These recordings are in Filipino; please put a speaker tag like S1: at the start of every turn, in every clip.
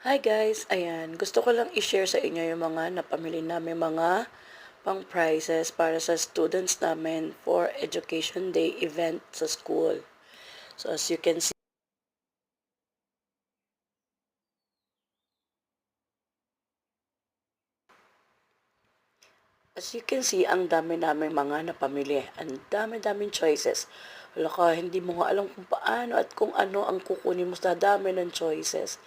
S1: Hi guys! Ayan, gusto ko lang i-share sa inyo yung mga napamili namin mga pang-prizes para sa students namin for Education Day event sa school. So as you can see, ang dami namin mga napamili. Ang dami-daming choices. Wala ka, hindi mo nga alam kung paano at kung ano ang kukunin mo sa dami ng choices.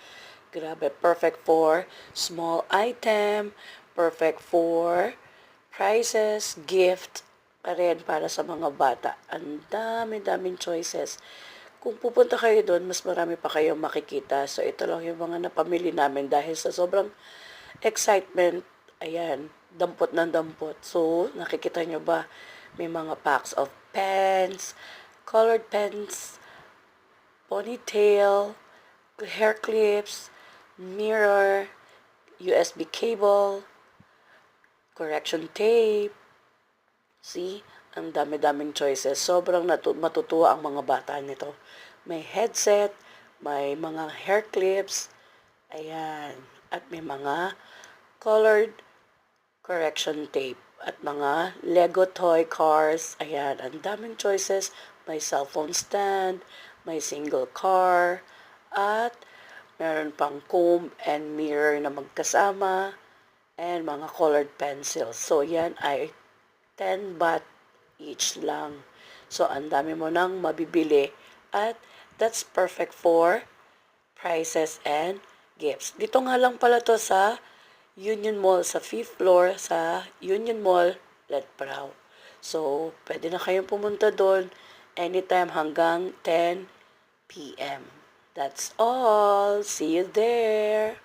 S1: Grabe, perfect for small item, perfect for prizes, gift, pa rin para sa mga bata. Ang dami-daming choices. Kung pupunta kayo doon, mas marami pa kayong makikita. So, ito lang yung mga napamili namin dahil sa sobrang excitement. Ayan, dampot ng dampot. So, nakikita nyo ba? May mga packs of pens, colored pens, ponytail, hair clips, mirror, USB cable, correction tape. See? Ang dami-daming choices. Sobrang matutuwa ang mga bata nito. May headset, may mga hair clips, ayan. At may mga colored correction tape. At mga Lego toy cars, ayan. Ang daming choices. May cellphone stand, may single car, at meron pang comb and mirror na magkasama, and mga colored pencils. So, yan ay 10 baht each lang. So, ang dami mo nang mabibili at that's perfect for prizes and gifts. Dito nga lang pala to sa Union Mall, sa 5th floor sa Union Mall, Letprao. So, pwede na kayong pumunta doon anytime hanggang 10 p.m. That's all. See you there.